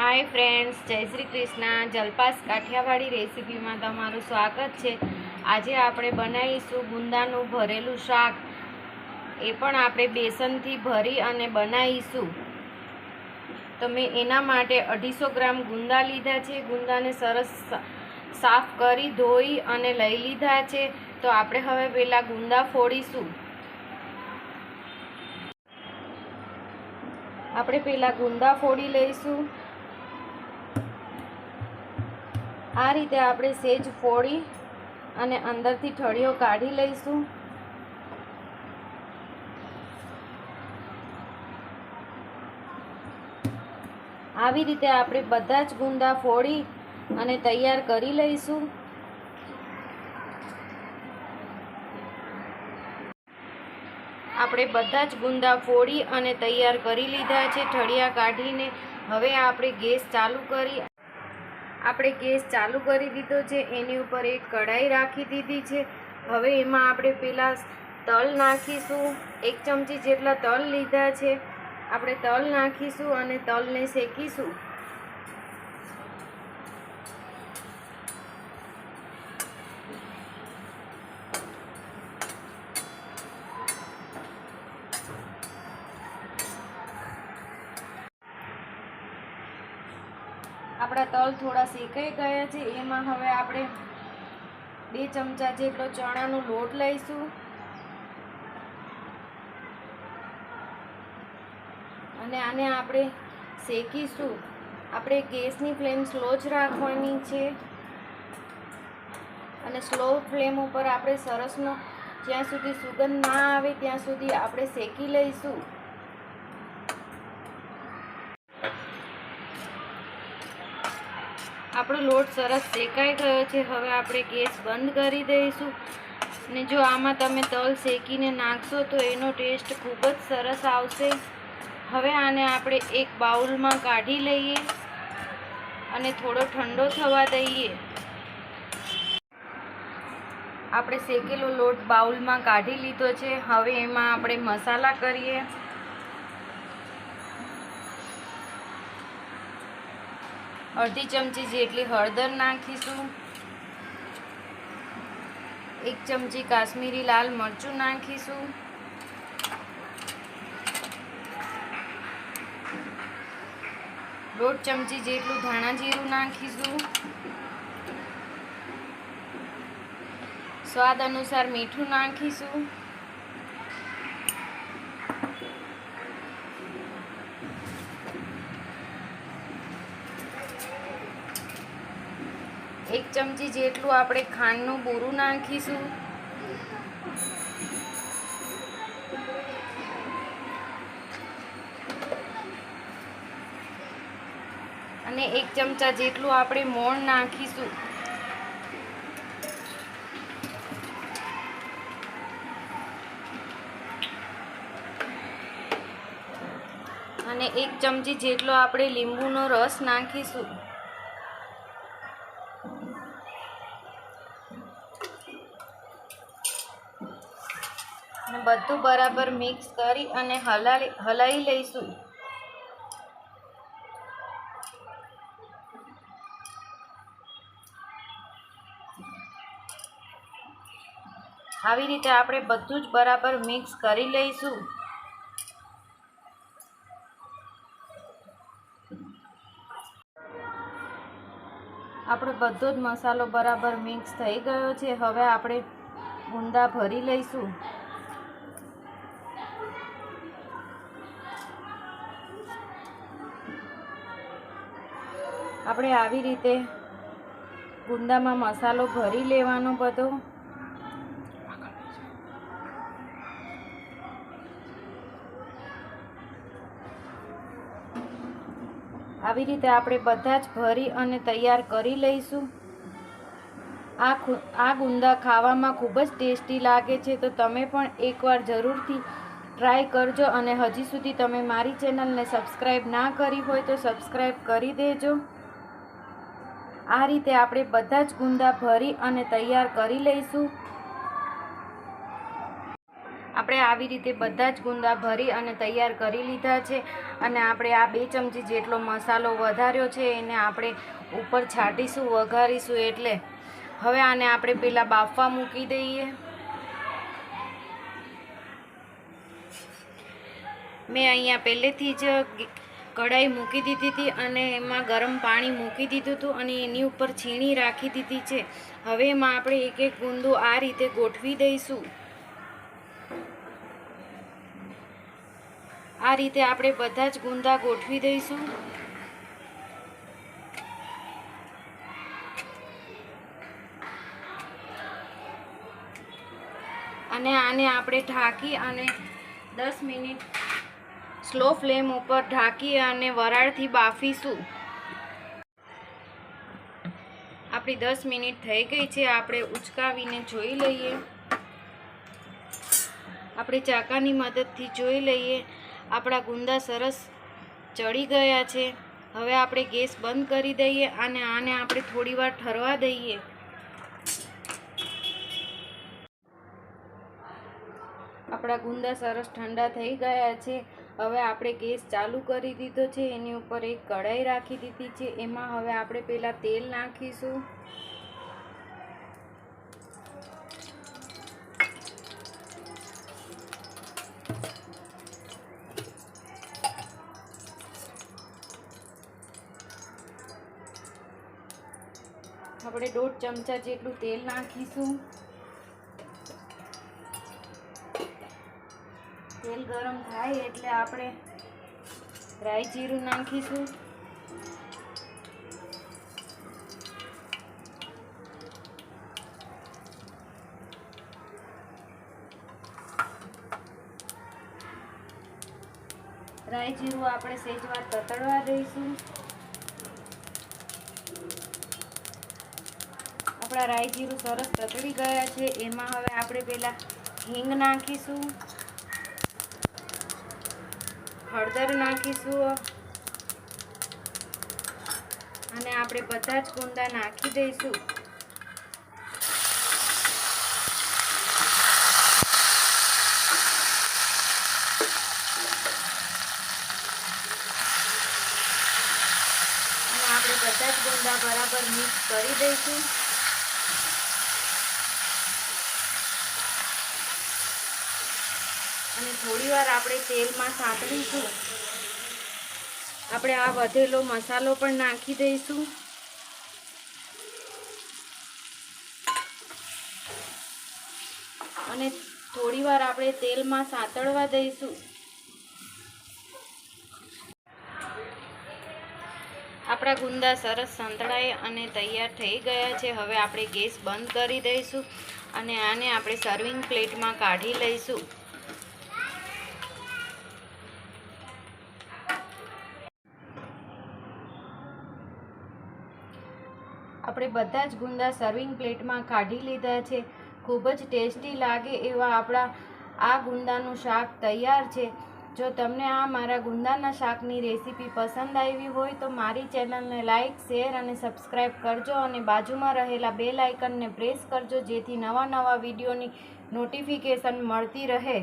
Hi friends, जय Shri Krishna. जलपास Kathiawadi recipe में तमारुं स्वागत है। आज आपणे बनावीशुं गुंदानुं भरेलुं शाक। ए पण आपणे बेसनथी भरी अने बनावीशुं। तो मैं एना माटे 250 ग्राम गुंदा लीधा छे। गुंदाने सरस साफ करी धोई अने लई लीधा छे। तो आपणे हवे पेला गुंदा फोड़ीशुं। आपणे पेला गुंदा फोड़ी लईशुं। आ रीते आपणे सेज फोड़ी अने अंदरथी ठळियो काढी लईशुं। आवी रीते आपणे बधा ज गुंदा फोड़ी अने तैयार करी लईशुं। आपणे बधा ज गुंदा फोड़ी अने तैयार करी लीधा छे ठळिया काढीने। हवे आपणे गैस चालू करी આપણે ગેસ ચાલુ કરી દીધો છે। એની ઉપર એક કઢાઈ રાખી દીધી છે। હવે એમાં આપણે પેલા તલ નાખીશું। 1 ચમચી જેટલા તલ લીધા છે। આપણે તલ નાખીશું અને તલને શેકીશું। આપણા તલ થોડા શેકાઈ ગયા છે। એમાં હવે આપણે 2 ચમચા જેટલો ચણાનો લોટ લઈશું અને આને આપણે શેકીશું। આપણે ગેસની ફ્લેમ સ્લો જ રાખવાની છે અને સ્લો ફ્લેમ ઉપર આપણે સરસનો જ્યાં સુધી સુગંધ ના આવે ત્યાં સુધી આપણે શેકી લઈશું। આપણો લોટ સરસ શેકાઈ ગયો છે। હવે આપણે ગેસ બંધ કરી દઈશું અને જો આમાં તમે તલ શેકીને નાખશો તો એનો ટેસ્ટ ખૂબ જ સરસ આવશે। હવે આને આપણે એક બાઉલમાં કાઢી લઈએ અને થોડો ઠંડો થવા દઈએ। આપણે શેકેલો લોટ બાઉલમાં કાઢી લીધો છે। હવે એમાં આપણે મસાલા કરીએ। અડધી ચમચી જેટલી હળદર નાખીશું। 1 ચમચી કાશ્મીરી લાલ મરચું નાખીશું। 1.5 ચમચી જેટલું ધાણા જીરું નાખીશું। સ્વાદ અનુસાર મીઠું નાખીશું। एक चमची जेटलू आपणे खांडનું બૂરું નાખીશું અને 1 ચમચા જેટલું આપણે મોણ નાખીશું અને 1 ચમચી જેટલો આપણે લીંબુનો રસ નાખીશું। બધું બરાબર મિક્સ કરી અને હલાવી લઈશું। આવી રીતે આપણે બધું જ બરાબર મિક્સ કરી લઈશું। આપણો બધો જ મસાલો બરાબર મિક્સ થઈ ગયો છે। હવે આપણે ગુંદા ભરી લઈશું। આપણે આવી રીતે ગુંદામાં મસાલો ભરી લેવાનો બધો। આવી રીતે આપણે બધા જ ભરી અને તૈયાર કરી લઈશું। આ ગુંદા ખાવામાં ખૂબ જ ટેસ્ટી લાગે છે। તો તમે પણ એકવાર જરૂરથી ટ્રાય કરજો અને હજી સુધી તમે મારી ચેનલને સબસ્ક્રાઈબ ના કરી હોય તો સબસ્ક્રાઈબ કરી દેજો। આ રીતે આપણે બધા જ ગુંદા ભરી અને તૈયાર કરી લઈશું। આપણે આવી રીતે બધા જ ગુંદા ભરી અને તૈયાર કરી લીધા છે અને આપણે આ 2 ચમચી જેટલો મસાલો વધાર્યો છે એને આપણે ઉપર છાંટીશું, વઘારીશું. એટલે હવે આને આપણે પહેલાં બાફવા મૂકી દઈએ. મેં અહીંયા પહેલેથી જ કઢાઈ મૂકી દીધી હતી અને એમાં ગરમ પાણી મૂકી દીધું હતું અને એની ઉપર છીણી રાખી દીધી છે. હવે એમાં આપણે એક એક ગુંદો આ રીતે ગોઠવી દઈશું. આ રીતે આપણે બધા જ ગુંદા ગોઠવી દઈશું. અને આને આપણે ઢાંકી અને 10 મિનિટ સ્લો ફ્લેમ ઉપર ઢાંકી અને વરાળથી બાફીશું. આપણી 10 મિનિટ થઈ ગઈ છે. આપણે ઉચકાવીને જોઈ લઈએ. આપણે ચાકાની મદદથી જોઈ લઈએ. આપણા ગુંદા સરસ ચડી ગયા છે. હવે આપણે ગેસ બંધ કરી દઈએ અને આને આપણે થોડીવાર ઠરવા દઈએ. આપણા ગુંદા સરસ ઠંડા થઈ ગયા છે. હવે આપણે ગેસ ચાલુ કરી દીધો છે. એની ઉપર એક કઢાઈ રાખી દીધી છે. એમાં હવે આપણે પહેલાં તેલ નાખીશું. આપણે 1.5 ચમચા જેટલું તેલ નાખીશું. તેલ ગરમ થાય એટલે આપણે રાઈ જીરું નાખીશું. રાઈ જીરું આપણે સેજવાર તતડવા દઈશું. આપણા રાઈ જીરું સરસ તતડી ગયા છે. એમાં હવે આપણે પહેલાં હિંગ નાખીશું, હળદર નાખીશું અને આપણે બધા જ ગુંદા નાખી દઈશું. અને આપણે બધા જ ગુંદા બરાબર મિક્સ કરી દઈશું. અને થોડીવાર આપણે તેલમાં સાંતળીશું. આપણે આ વધેલો મસાલો પણ નાખી દઈશું. અને થોડીવાર આપણે તેલમાં સાંતળવા દઈશું. આપણા ગુંદા સરસ સંતળાય અને તૈયાર થઈ ગયા છે. હવે આપણે ગેસ બંધ કરી દઈશું અને આને આપણે સર્વિંગ પ્લેટમાં કાઢી લઈશું. આપણે બધા જ ગુંદા સર્વિંગ પ્લેટમાં કાઢી લીધા છે. ખૂબ જ ટેસ્ટી લાગે એવા આપણા આ ગુંદાનું શાક તૈયાર છે. જો તમને આ મારા ગુંદાના શાકની રેસીપી પસંદ આવી હોય તો મારી ચેનલને લાઇક, શેર અને સબસ્ક્રાઈબ કરજો અને બાજુમાં રહેલા બેલ આઇકનને પ્રેસ કરજો જેથી નવા વિડીયોની નોટિફિકેશન મળતી રહે.